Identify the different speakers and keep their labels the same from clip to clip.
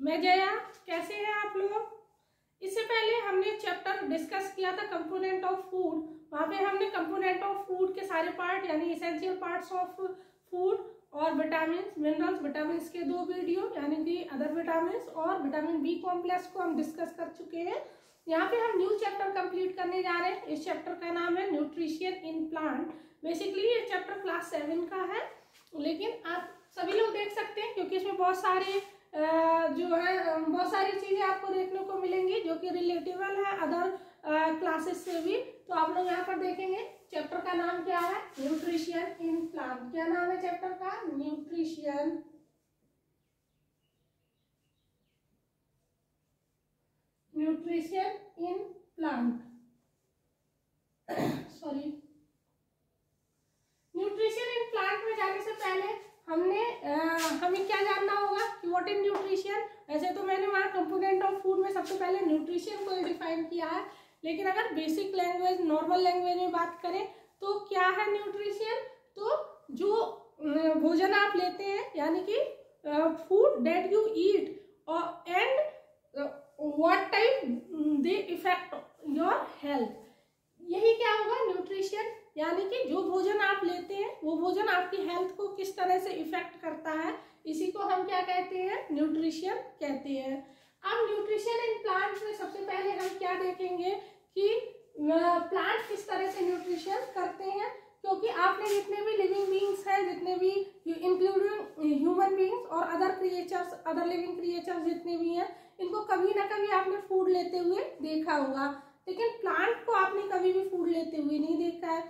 Speaker 1: मैं जया। कैसे हैं आप लोग? इससे पहले हमने चैप्टर डिस्कस किया था कंपोनेंट ऑफ फूड। वहाँ पे हमने कंपोनेंट ऑफ फूड के सारे पार्ट यानी एसेंशियल पार्ट्स ऑफ फूड और विटामिन मिनरल्स विटामिन के 2 वीडियो यानी कि अदर विटामिन और विटामिन बी कॉम्प्लेक्स को हम डिस्कस कर चुके हैं। यहाँ पे हम न्यू चैप्टर कंप्लीट करने जा रहे हैं। इस चैप्टर का नाम है न्यूट्रिशन इन प्लांट। बेसिकली ये चैप्टर क्लास 7 का है, लेकिन आप सभी लोग देख सकते हैं क्योंकि इसमें बहुत सारे बहुत सारी चीजें आपको देखने को मिलेंगी जो कि रिलेटेबल है अदर क्लासेस से भी। तो आप लोग यहाँ पर देखेंगे चैप्टर का नाम क्या है, न्यूट्रिशन इन प्लांट। क्या नाम है चैप्टर का? Nutrition in plant. Sorry, nutrition in plant में जाने से पहले हमें क्या जानना होगा कि व्हाट इज न्यूट्रिशन। वैसे तो मैंने वहाँ कंपोनेंट ऑफ फूड में सबसे पहले न्यूट्रिशन को डिफाइन किया है, लेकिन अगर बेसिक लैंग्वेज नॉर्मल लैंग्वेज में बात करें तो क्या है न्यूट्रिशन? तो जो भोजन आप लेते हैं यानी कि फूड दैट यू ईट और and what type they effect your health, यही क्या होगा न्यूट्रिशन। यानी कि जो भोजन आप लेते हैं वो भोजन आपकी हेल्थ को किस तरह से इफेक्ट करता है, इसी को हम क्या कहते हैं? न्यूट्रिशन कहते हैं। अब न्यूट्रिशन इन प्लांट्स में सबसे पहले हम क्या देखेंगे कि प्लांट किस तरह से न्यूट्रिशन करते हैं, क्योंकि आपने जितने भी लिविंग बींग्स हैं, जितने भी इंक्लूडिंग ह्यूमन बींग्स और other creatures, other living creatures जितने भी हैं, इनको कभी ना कभी आपने फूड लेते हुए देखा होगा, लेकिन प्लांट को आपने कभी भी फूड लेते हुए नहीं देखा है।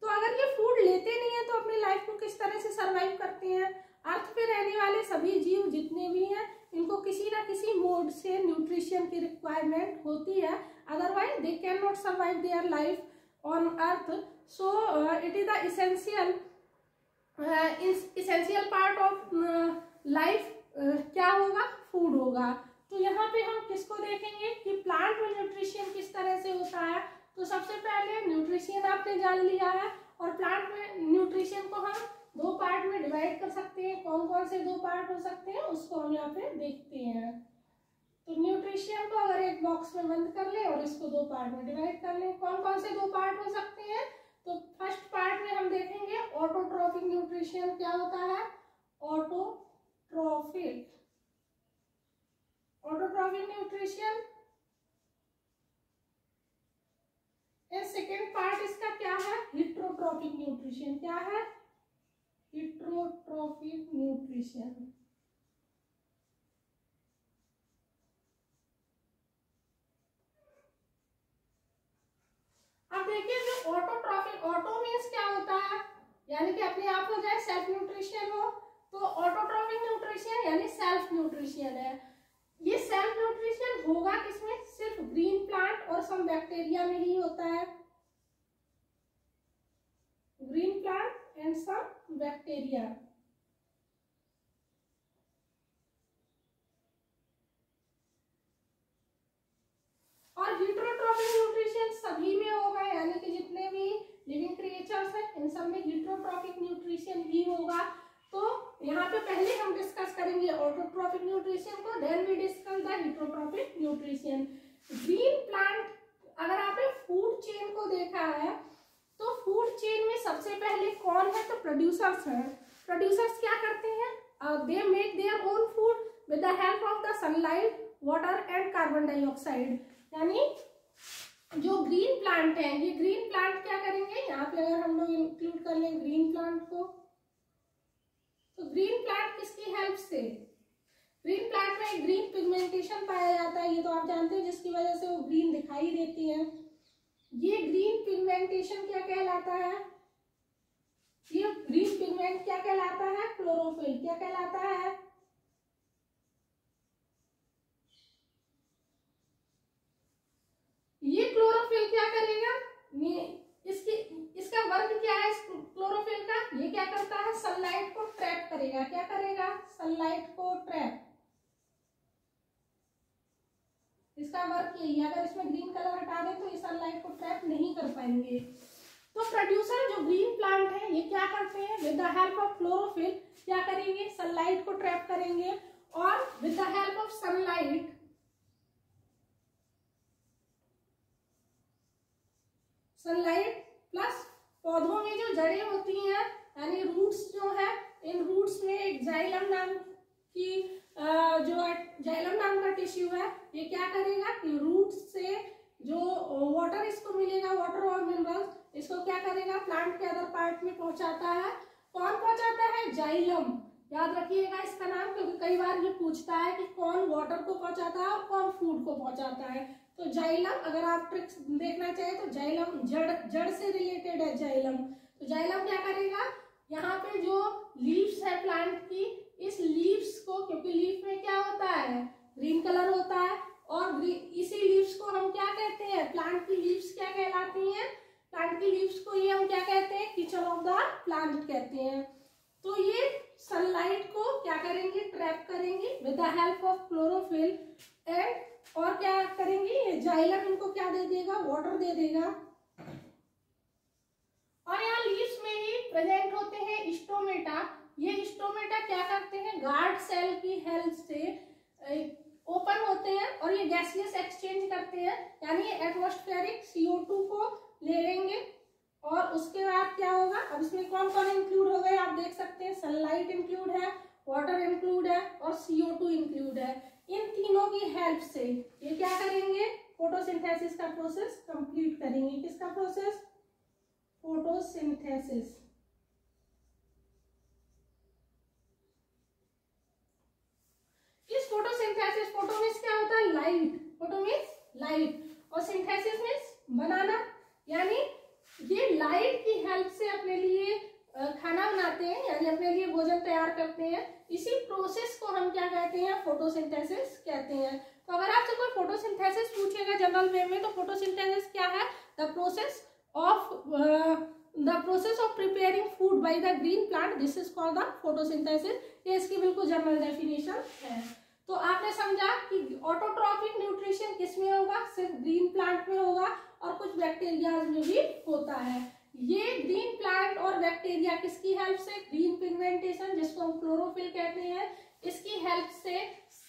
Speaker 1: तो अगर ये फूड लेते नहीं है तो अपनी लाइफ को किस तरह से सरवाइव करते हैं? अर्थ पे रहने वाले सभी जीव जितने भी हैं इनको किसी ना किसी मोड से न्यूट्रिशन की रिक्वायरमेंट होती है, otherwise they can not survive their life on earth. So it is the essential part of life. क्या होगा? फूड होगा। तो यहाँ पे हम किसको देखेंगे कि प्लांट में न्यूट्रिशन किस तरह से होता है। तो सबसे पहले न्यूट्रिशन आपने जान लिया है, और प्लांट में न्यूट्रिशन को हम 2 पार्ट में डिवाइड कर सकते हैं। कौन कौन से 2 पार्ट हो सकते हैं उसको हम यहाँ पे देखते हैं। तो न्यूट्रिशन को अगर एक बॉक्स में बंद कर ले और इसको 2 पार्ट में डिवाइड कर ले, कौन कौन से 2 पार्ट हो सकते हैं? तो फर्स्ट पार्ट में हम देखेंगे ऑटोट्रॉफिक न्यूट्रिशन। क्या होता है? Autotrophic nutrition. सेकेंड पार्ट इसका क्या है? Heterotrophic nutrition. क्या है? Heterotrophic nutrition. अब देखिए जो ऑटोट्रॉफिक, ऑटो मीन्स क्या होता है यानी कि अपने आप हो जाए, सेल्फ न्यूट्रिशन हो। तो ऑटोट्रॉफिक न्यूट्रिशन यानी सेल्फ न्यूट्रिशन है। ये सेल्फ न्यूट्रिशन होगा किसमें? सिर्फ ग्रीन प्लांट और सम बैक्टीरिया में ही होता है। Green plant and some bacteria. और हिट्रोट्रॉफिक न्यूट्रिशन सभी में होगा, यानी कि जितने भी लिविंग क्रिएचर्स हैं इन सब में हिट्रोट्रॉफिक न्यूट्रिशन ही होगा। तो यहाँ पे पहले हम डिस्कस करेंगे ऑटोट्रॉफिक न्यूट्रिशन को, then we discuss the heterotrophic nutrition. Green plant, अगर आपने फूड चेन को देखा है तो फूड चेन में सबसे पहले कौन है? तो प्रोड्यूसर्स हैं। प्रोड्यूसर्स क्या करते हैं? They make their own food with the help of the sunlight, water and carbon dioxide. यानी जो ग्रीन प्लांट है, ये ग्रीन प्लांट क्या करेंगे? यहाँ पे अगर हम लोग इंक्लूड कर लें ग्रीन प्लांट को, तो ग्रीन प्लांट किसकी हेल्प से? ग्रीन प्लांट में एक ग्रीन पिगमेंटेशन पाया जाता है, ये तो आप जानते हैं, जिसकी वजह से वो ग्रीन दिखाई देती है। ये ग्रीन पिगमेंटेशन क्या कहलाता है? ये ग्रीन पिगमेंट क्या कहलाता है? क्लोरोफिल। क्या कहलाता है? ये क्लोरोफिल क्या करेगा? इसका वर्क क्या है क्लोरोफिल का? ये क्या करता है? सनलाइट को ट्रैप करेगा। क्या करेगा? सनलाइट को ट्रैप। इसका वर्क यही है। अगर इसमें ग्रीन कलर हटा दें तो ये सनलाइट को ट्रैप नहीं कर पाएंगे। तो प्रोड्यूसर जो ग्रीन प्लांट है ये क्या करते हैं? With the help of chlorophyll क्या करेंगे? सनलाइट को ट्रैप करेंगे और with the help of sunlight plus पौधों में जो जड़ें होती हैं यानी रूट्स जो है, इन रूट्स में एक जाइलम नाम की जो जाइलम नाम का टिश्यू है, ये क्या करेगा कि रूट से जो वाटर इसको मिलेगा, वाटर और मिनरल्स, इसको क्या करेगा प्लांट के अदर पार्ट में पहुंचाता है। कौन पहुंचाता है? जाइलम। याद रखिएगा इसका नाम, क्योंकि कई बार ये पूछता है कि कौन वाटर को पहुंचाता है और कौन फूड को पहुंचाता है। तो जाइलम, अगर आप ट्रिक्स देखना चाहे तो जाइलम जड़ से रिलेटेड है जाइलम। तो जाइलम क्या करेगा, यहाँ पे जो लीव्स है प्लांट की, इस लीव्स को, क्योंकि लीफ में क्या होता है, ग्रीन कलर होता है, और इसी लीव्स को हम क्या कहते हैं, प्लांट की लीव्स क्या कहलाती हैं, प्लांट की लीव्स को ये हम क्या कहते हैं, किचन ऑफ द प्लांट कहते हैं। तो ये सनलाइट को क्या करेंगे, ट्रैप करेंगे with the help of chlorophyll and, और क्या करेंगे, ये जाइलम इनको क्या दे देगा, वाटर दे देगा। और यहाँ लीव्स में ही प्रेजेंट होते हैं स्टोमेटा। ये स्टोमेटा क्या करते हैं, गार्ड सेल की हेल्प से ओपन होते हैं और ये गैसियस एक्सचेंज करते हैं, यानी एटमॉस्फेरिक CO2 को ले लेंगे। और उसके बाद क्या होगा, अब इसमें कौन कौन इंक्लूड हो गए आप देख सकते हैं, सनलाइट इंक्लूड है, वाटर इंक्लूड है और CO2 इंक्लूड है। इन तीनों की हेल्प से ये क्या करेंगे, फोटोसिंथेसिस का प्रोसेस कंप्लीट करेंगे। किसका प्रोसेस, फोटोसिंथेसिस। इस फोटोसिंथेसिस, फोटो मींस क्या होता है, लाइट, फोटो मींस लाइट, और सिंथेसिस मींस बनाना, यानी ये लाइट की हेल्प से अपने लिए खाना बनाते हैं, यानी अपने लिए भोजन तैयार करते हैं। इसी प्रोसेस को हम क्या कहते हैं, फोटोसिंथेसिस कहते हैं। तो अगर आपसे कोई फोटोसिंथेसिस पूछेगा जनरल वे में, तो फोटोसिंथेसिस क्या है, the process of preparing food by the green plant, this is called the photosynthesis. ये इसकी बिल्कुल जनरल डेफिनेशन है। तो आपने समझा कि ऑटोट्रॉपिक न्यूट्रिशन किसमें होगा, सिर्फ ग्रीन प्लांट में होगा, और कुछ बैक्टीरिया में भी होता है। ये ग्रीन प्लांट और बैक्टीरिया किसकी हेल्प से, ग्रीन पिगमेंटेशन जिसको हम क्लोरोफिल कहते हैं, इसकी हेल्प से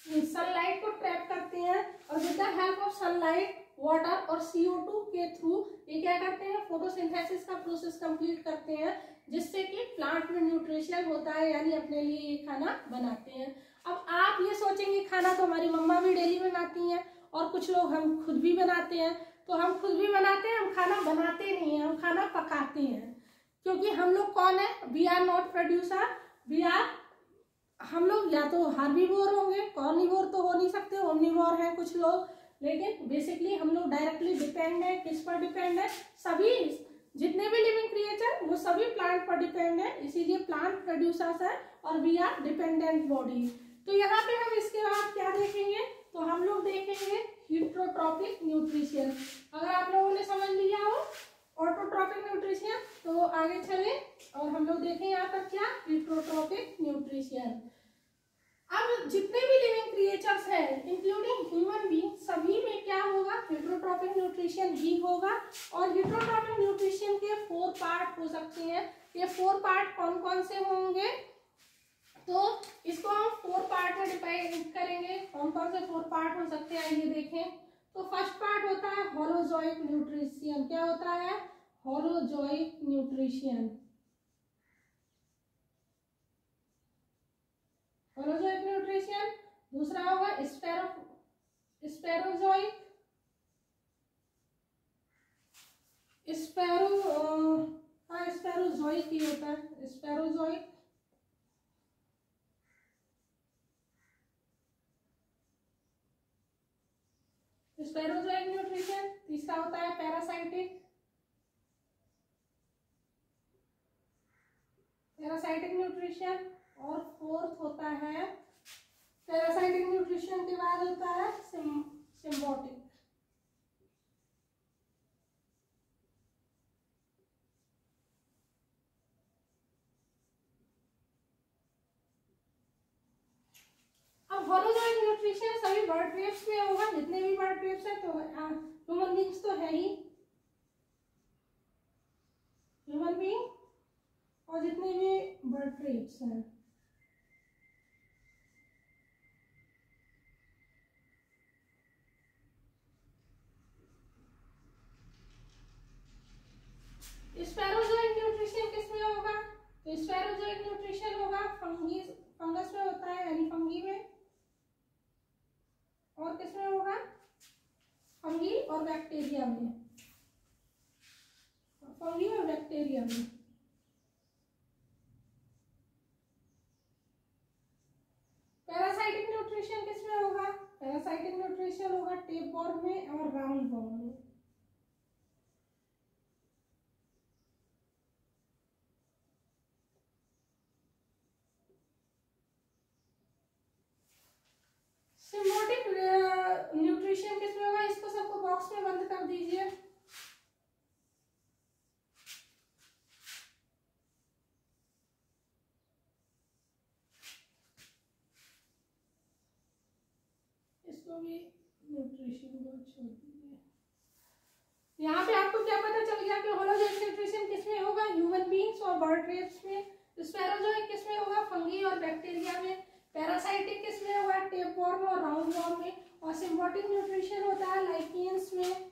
Speaker 1: सनलाइट को ट्रैप करते हैं, और with the help of sunlight, water और CO2 के थ्रू ये क्या करते हैं, फोटोसिंथेसिस का प्रोसेस कंप्लीट करते हैं, जिससे कि प्लांट में न्यूट्रिशन होता है, यानी अपने लिए ये खाना बनाते हैं। अब आप ये सोचेंगे खाना तो हमारी मम्मा भी डेली बनाती हैं, और कुछ लोग हम खुद भी बनाते हैं। तो हम खुद भी बनाते हैं, हम खाना बनाते नहीं हैं, हम खाना पकाते हैं। क्योंकि हम लोग कौन है, वी आर नॉट प्रोड्यूसर, हम लोग या तो हार्बीवोर होंगे, कॉर्निवोर तो हो नहीं सकते, ओमनिवोर हैं कुछ लोग, लेकिन बेसिकली हम लोग डायरेक्टली डिपेंड है, किस पर डिपेंड है, सभी जितने भी लिविंग क्रिएचर वो सभी प्लांट पर डिपेंड है, इसीलिए प्लांट प्रोड्यूसर्स है और वी आर डिपेंडेंट बॉडी। तो यहाँ पे हम इसके बाद क्या देखेंगे, तो हम लोग देखेंगे हेटेरोट्रॉपिक न्यूट्रिशन। अगर आप लोगों ने समझ लिया हो ऑटोट्रॉपिक न्यूट्रिशन, तो आगे चले और हम लोग देखें यहाँ पर क्या, हेटेरोट्रॉपिक न्यूट्रिशन। अब जितने भी लिविंग क्रिएचर्स हैं इंक्लूडिंग ह्यूमन बीइंग, सभी में क्या होगा, हेटेरोट्रॉपिक न्यूट्रिशन ही होगा। और हेटेरोट्रॉपिक न्यूट्रिशन के 4 पार्ट हो सकते हैं। ये 4 पार्ट कौन कौन से होंगे, तो इसको हम 4 पार्ट में डिवाइड करेंगे। कौन कौन से 4 पार्ट हो सकते हैं ये देखें। तो फर्स्ट पार्ट होता है होलोजोइक न्यूट्रिशन। क्या होता है, होलोजोइक न्यूट्रिशन। Holozoic nutrition. दूसरा होगा स्पेरोजोइक, स्पेरोजोइक ही होता है, स्पेरोजोइक। स्पेरोजोइक न्यूट्रिशन। तीसरा होता है पैरासाइटिक न्यूट्रिशन। और फोर्थ होता है, पैरासाइटिक न्यूट्रिशन के बाद होता है सिम्बायोटिक। अब होलोजोइक न्यूट्रिशन सभी बर्ड ट्रेप्स में होगा, जितने भी बर्ड ट्रेप्स है, तो ह्यूमन बींग्स तो है ही, ह्यूमन बींग और जितने भी बर्ड ट्रेप्स हैं। और किसमें होगा? फंगी और बैक्टीरिया में, फंगी और बैक्टीरिया में। पैरासाइटिक न्यूट्रिशन किसमें होगा? पैरासाइटिक न्यूट्रिशन होगा टेपवॉर्म में और राउंडवॉर्म में। सिम्बायोटिक न्यूट्रिशन किसमें होगा? इसको सबको बॉक्स में बंद कर दीजिए। इसको भी न्यूट्रिशन को छोड़ दीजिए। यहाँ पे आपको क्या पता चल गया कि होलोजोइक न्यूट्रिशन किसमें होगा? ह्यूमन बींग्स और बर्ड ट्रेप्स में। स्पैरोजोइक किसमें होगा? फंगी और बैक्टीरिया में। पैरासाइटिक किसमें होगा? टेपवॉर्म और राउंडवॉर्म में। और सिम्बायोटिक न्यूट्रिशन होता है लाइकेंस में,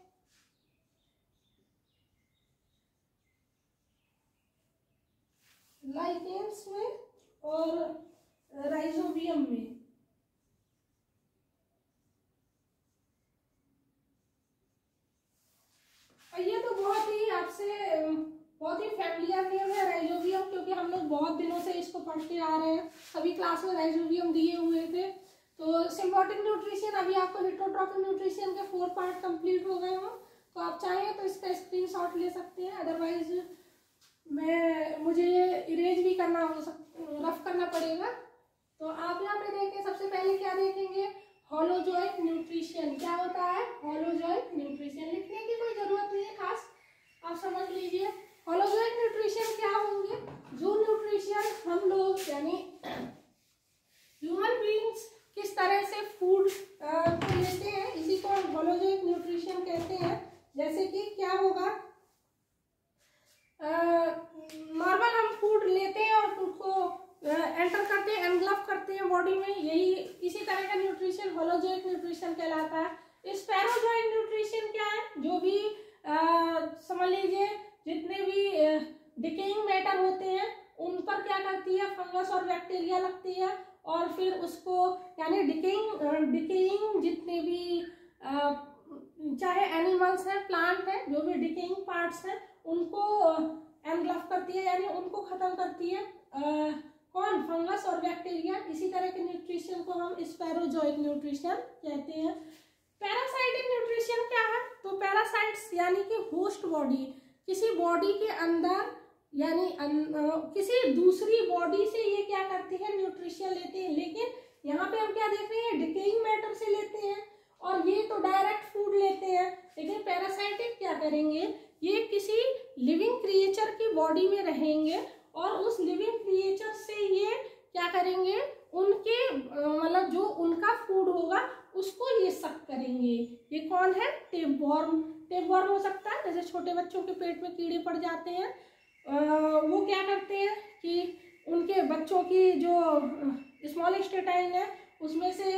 Speaker 1: लाइकेंस में और राइजोबियम में। ये तो बहुत ही आपसे बहुत ही फैमिलियर नेम है राइजोबियम, क्योंकि हम लोग बहुत दिनों से इसको पढ़ते आ रहे हैं, सभी क्लास में राइजोबियम दिए हुए थे। तो सिम्बायोटिक न्यूट्रिशन अभी आपको हेटरोट्रॉफिक न्यूट्रिशन के 4 पार्ट कंप्लीट हो गए हों, तो आप चाहें तो इसका स्क्रीनशॉट ले सकते हैं। अदरवाइज मुझे ये इरेज भी करना रफ करना पड़ेगा। तो आप यहाँ पे देखें, सबसे पहले क्या देखेंगे? Holozoic nutrition. क्या होता है? Holozoic nutrition. लिखने की कोई जरूरत नहीं है खास, आप समझ लीजिए। होलोजोइक न्यूट्रिशन क्या होंगे? जो न्यूट्रिशन हम लोग यानी ह्यूमन बीइंग्स किस तरह से फूड को लेते हैं, इसी को हम होलोजोइक न्यूट्रिशन कहते हैं। जैसे कि क्या होगा? नॉर्मल हम फूड लेते हैं और फूड को एंटर करते हैं, एनग्लव करते हैं बॉडी में, यही इसी तरह का न्यूट्रिशन होलोजोइक न्यूट्रिशन कहलाता है। स्पैरोजोइक न्यूट्रिशन क्या है? जो भी समझ लीजिए जितने भी डिकेइंग मैटर होते हैं उन पर क्या करती है? फंगस और बैक्टीरिया लगती है, और फिर उसको यानी डिकेइंग जितने भी चाहे एनिमल्स हैं, प्लांट हैं, जो भी डिकेइंग पार्ट्स हैं उनको एनग्लव करती है, यानी उनको खत्म करती है। कौन? फंगस और बैक्टीरिया। इसी तरह के न्यूट्रिशन को हम स्पैरोजोइक न्यूट्रिशन कहते हैं। पैरासाइटिक न्यूट्रिशन क्या है? तो पैरासाइट्स यानी कि होस्ट बॉडी, किसी बॉडी के अंदर यानी किसी दूसरी बॉडी से ये क्या करती है? न्यूट्रिशन लेते हैं। लेकिन यहाँ पे हम क्या देख रहे हैं? डिकेइंग मैटर से लेते हैं, और ये तो डायरेक्ट फूड लेते हैं। लेकिन पैरासाइटिक क्या करेंगे? ये किसी लिविंग क्रिएचर की बॉडी में रहेंगे, और उस लिविंग क्रिएचर से ये क्या करेंगे? उनके मतलब जो उनका फूड होगा उसको ये सक करेंगे। ये कौन है? टेपवॉर्म। टेपवॉर्म हो सकता है जैसे छोटे बच्चों के पेट में कीड़े पड़ जाते हैं, वो क्या करते हैं कि उनके बच्चों की जो स्मॉल इंटेस्टाइन है उसमें से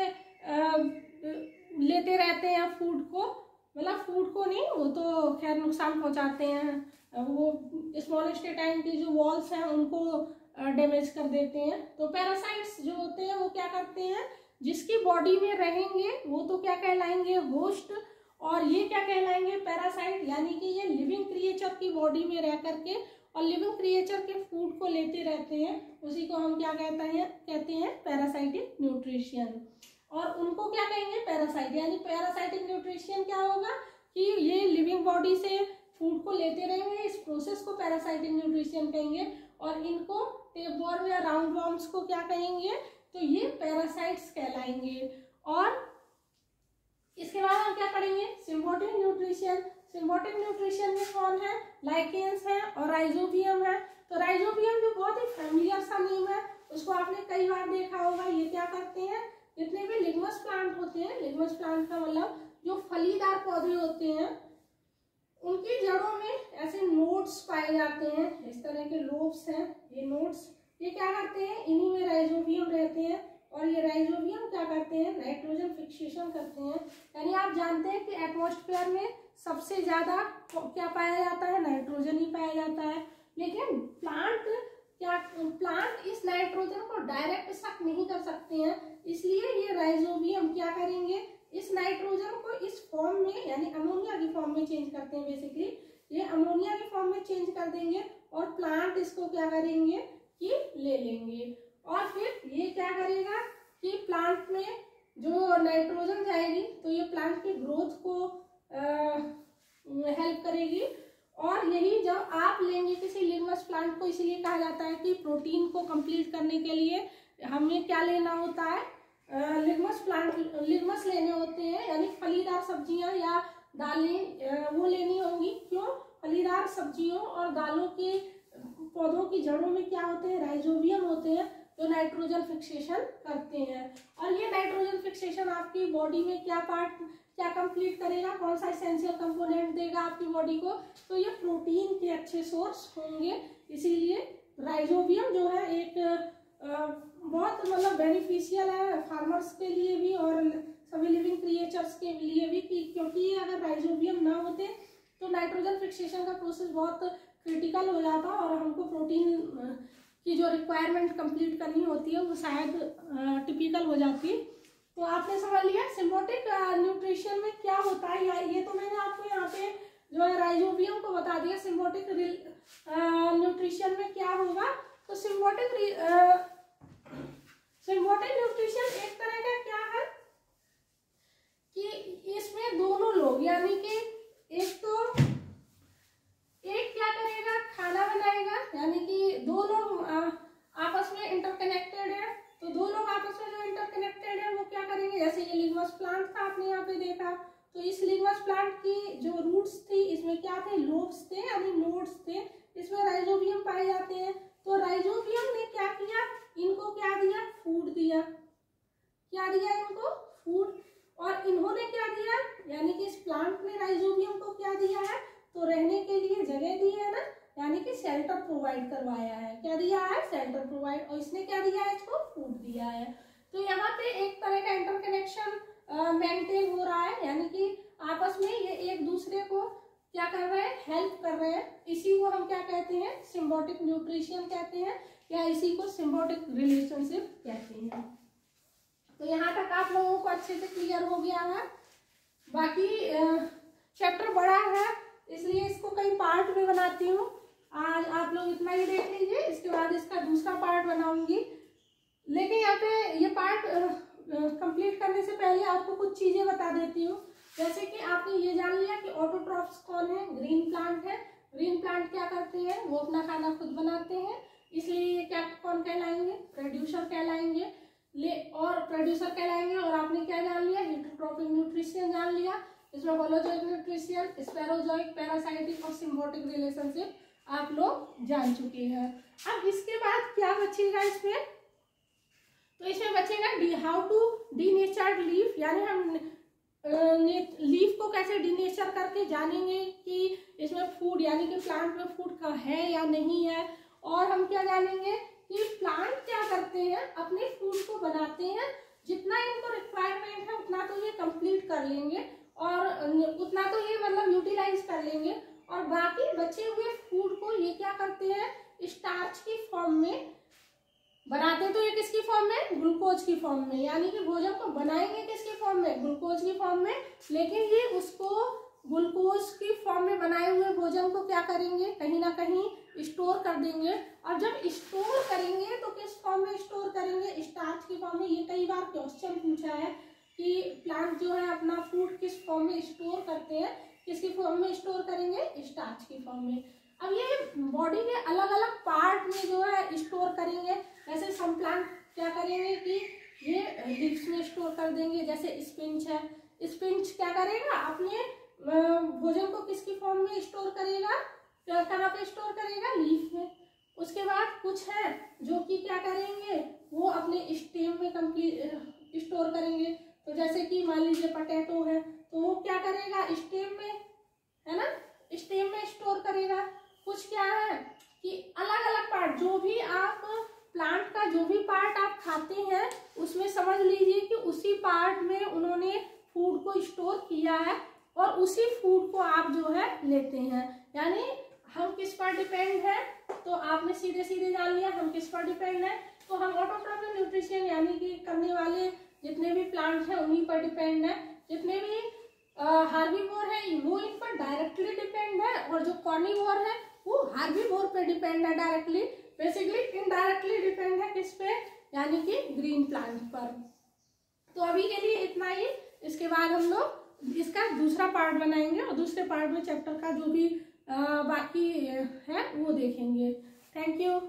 Speaker 1: लेते रहते हैं फूड को, मतलब फूड को नहीं, वो तो खैर नुकसान पहुंचाते हैं, वो स्मॉल इंटेस्टाइन की जो वॉल्स हैं उनको डैमेज कर देते हैं। तो पैरासाइट्स जो होते हैं वो क्या करते हैं? जिसकी बॉडी में रहेंगे वो तो क्या कहलाएंगे? होस्ट, और ये क्या कहलाएंगे? पैरासाइट। यानी कि ये लिविंग क्रिएचर की बॉडी में रह करके और लिविंग क्रिएचर के फूड को लेते रहते हैं, उसी को हम क्या कहते हैं पैरासाइटिक न्यूट्रिशन। और उनको क्या कहेंगे? पैरासाइट। यानी पैरासाइटिक न्यूट्रिशन क्या होगा कि ये लिविंग बॉडी से फूड को लेते रहेंगे, इस प्रोसेस को पैरासाइटिक न्यूट्रिशन कहेंगे। और इनको टेपवॉर्म या राउंडवॉर्म्स को क्या कहेंगे? तो ये पैरासाइट्स कहलाएंगे। और इसके बाद हम क्या पढ़ेंगे? Symbiotic nutrition. सिम्बायोटिक न्यूट्रिशन में कौन है? लाइकेंस है और राइजोबियम है। तो राइजोबियम जो बहुत ही फैमिलियर सा नेम है, उसको आपने कई बार देखा होगा। ये क्या करते हैं? जितने भी लिग्नस प्लांट होते हैं, लिग्नस प्लांट का मतलब जो फलीदार पौधे होते हैं, उनकी जड़ों में ऐसे नोड्स पाए जाते हैं, इस तरह के लोब्स हैं, ये नोड्स। ये क्या करते हैं? इन्हीं में राइजोबियम रहते हैं, और ये राइजोबियम क्या करते हैं? नाइट्रोजन फिक्सेशन करते हैं। यानी आप जानते हैं कि एटमॉस्फेयर में सबसे ज्यादा क्या पाया जाता है? नाइट्रोजन ही पाया जाता है। लेकिन प्लांट इस नाइट्रोजन को डायरेक्ट सक नहीं कर सकते हैं, इसलिए ये राइजोबियम क्या करेंगे? इस नाइट्रोजन को इस फॉर्म में यानी अमोनिया की फॉर्म में चेंज करते हैं। बेसिकली ये अमोनिया की फॉर्म में चेंज कर देंगे और प्लांट इसको क्या करेंगे कि ले लेंगे, और फिर ये क्या करेगा कि प्लांट में जो नाइट्रोजन जाएगी तो ये प्लांट की ग्रोथ को हेल्प करेगी। और यही जब आप लेंगे किसी लिग्नस प्लांट को, इसीलिए कहा जाता है कि प्रोटीन को कंप्लीट करने के लिए हमें क्या लेना होता है, लिग्नस लेने होते हैं, यानी फलीदार सब्जियां या दालें वो लेनी होंगी। क्यों? फलीदार सब्जियों और दालों के पौधों की जड़ों में क्या होते हैं, राइजोबियम होते हैं, जो नाइट्रोजन फिक्सेशन करते हैं। और ये नाइट्रोजन फिक्सेशन आपकी बॉडी में क्या कंप्लीट करेगा, कौन सा एसेंशियल कंपोनेंट देगा आपकी बॉडी को, तो ये प्रोटीन के अच्छे सोर्स होंगे। इसीलिए राइजोबियम जो है एक बहुत मतलब बेनिफिशियल है फार्मर्स के लिए भी और सभी लिविंग क्रिएचर्स के लिए भी, क्योंकि अगर राइजोबियम ना होते तो नाइट्रोजन फिक्सेशन का प्रोसेस बहुत क्रिटिकल हो जाता और हमको प्रोटीन की जो रिक्वायरमेंट कंप्लीट करनी होती है वो शायद टिपिकल हो जाती। तो आपने समझ लिया सिम्बायोटिक न्यूट्रिशन में क्या होता है, या ये तो मैंने आपको यहाँ पे जो है राइजोबियम को बता दिया। सिम्बायोटिक न्यूट्रिशन में क्या होगा, तो सिम्बायोटिक न्यूट्रिशन एक तरह का क्या है कि इसमें दोनों लोग यानी कि एक क्या करेगा, खाना बनाएगा, यानी कि दो लोग आपस में इंटरकनेक्टेड है। तो दो लोग आपस में जो इंटरकनेक्टेड है वो क्या करेंगे, जैसे ये लिग्नस प्लांट था आपने यहाँ पे देखा, तो इस लिग्नस प्लांट की जो रूट्स थी इसमें क्या थे, लोब्स थे यानी नोड्स थे, इसमें राइजोबियम पाए जाते हैं। तो राइजोबियम ने क्या किया, इनको क्या दिया, फूड दिया। क्या दिया इनको, फूड। और इन्होंने क्या दिया, यानी कि इस प्लांट ने राइजोबियम को क्या दिया है, तो रहने के लिए जगह दी है ना, यानी कि शेल्टर प्रोवाइड करवाया है। क्या दिया है, शेल्टर प्रोवाइड। और इसने क्या दिया है, इसको फूड दिया है। तो यहाँ पे एक तरह का इंटरकनेक्शन मेंटेन हो रहा है, यानी कि आपस में ये एक दूसरे को क्या कर रहे हैं, हेल्प कर रहे हैं। इसी को हम क्या कहते हैं, सिम्बायोटिक न्यूट्रिशन कहते हैं, या इसी को सिम्बायोटिक रिलेशनशिप कहते हैं। तो यहाँ तक आप लोगों को अच्छे से क्लियर हो गया है। बाकी चैप्टर बड़ा है इसलिए इसको कई पार्ट में बनाती हूँ। आज आप लोग इतना ही देख लीजिए, इसके बाद इसका दूसरा पार्ट बनाऊंगी। लेकिन यहाँ पे ये पार्ट कंप्लीट करने से पहले आपको कुछ चीजें बता देती हूँ। जैसे कि आपने ये जान लिया कि ऑटोट्रॉफ्स कौन है, ग्रीन प्लांट है। ग्रीन प्लांट क्या करते हैं, वो अपना खाना खुद बनाते हैं, इसलिए ये क्या कौन कहलाएंगे, प्रोड्यूसर कहलाएंगे। और प्रोड्यूसर कहलाएंगे। और आपने क्या जान लिया, हेटेरोट्रॉपिक न्यूट्रिशन जान लिया। इसमें होलोजोइक न्यूट्रिशन, स्पेरोजोइक, पैरासाइटिक और सिम्बायोटिक रिलेशनशिप आप लोग जान चुके हैं। अब इसके बाद क्या बचेगा इसमें, तो इसमें बचेगा हाउ टू डीनेचर्ड लीफ, यानी हम लीफ को कैसे डीनेचर करके जानेंगे कि इसमें फूड यानी कि प्लांट में फूड का है या नहीं है। और हम क्या जानेंगे कि प्लांट क्या करते हैं, अपने फूड को बनाते हैं, जितना इनको रिक्वायरमेंट है उतना तो ये कंप्लीट कर लेंगे और उतना तो ये मतलब यूटिलाइज कर लेंगे। और बाकी बचे हुए फूड को ये क्या करते हैं, स्टार्च की फॉर्म में बनाते। तो ये किसकी फॉर्म में, ग्लूकोज की फॉर्म में, यानी कि भोजन को बनाएंगे किसकी फॉर्म में, ग्लूकोज की फॉर्म में। लेकिन ये उसको ग्लूकोज की फॉर्म में बनाए हुए भोजन को क्या करेंगे, कहीं ना कहीं स्टोर कर देंगे। और जब स्टोर करेंगे तो किस फॉर्म में स्टोर करेंगे, स्टार्च की फॉर्म में। ये कई बार क्वेश्चन पूछा है कि प्लांट जो है अपना फूड किस फॉर्म में स्टोर करते हैं, किसकी फॉर्म में स्टोर करेंगे, स्टार्च की फॉर्म में। अब ये बॉडी के अलग अलग पार्ट में जो है स्टोर करेंगे। जैसे सम प्लांट क्या करेंगे कि ये लिप्स में स्टोर कर देंगे, जैसे स्पिंच है। स्पिंच क्या करेगा, अपने भोजन को किसकी फॉर्म में स्टोर करेगा, कहाँ पे स्टोर करेगा, लीफ में। उसके बाद कुछ है जो कि क्या करेंगे, वो अपने स्टेम में कंप्लीट स्टोर करेंगे। तो जैसे कि मान लीजिए पोटैटो है, तो वो क्या करेगा, स्टेम में, है ना, स्टेम में स्टोर करेगा। कुछ क्या है कि अलग अलग पार्ट, जो भी आप प्लांट का जो भी पार्ट आप खाते हैं उसमें समझ लीजिए कि उसी पार्ट में उन्होंने फूड को स्टोर किया है और उसी फूड को आप जो है लेते हैं। यानी हम किस पर डिपेंड है, तो आपने सीधे सीधे जान लिया हम किस पर डिपेंड है। तो हम ऑटोट्रॉपिक न्यूट्रिशन यानी कि करने वाले जितने भी प्लांट्स हैं उन्हीं पर डिपेंड है। जितने भी हार्बीवोर है वो इन पर डायरेक्टली डिपेंड है, और जो कॉर्निवोर है वो हार्बीवोर पे डिपेंड है डायरेक्टली। बेसिकली इनडायरेक्टली डिपेंड है किस पे, यानी कि ग्रीन प्लांट पर। तो अभी के लिए इतना ही। इसके बाद हम लोग इसका दूसरा पार्ट बनाएंगे और दूसरे पार्ट में चैप्टर का जो भी बाकी है वो देखेंगे। Thank you.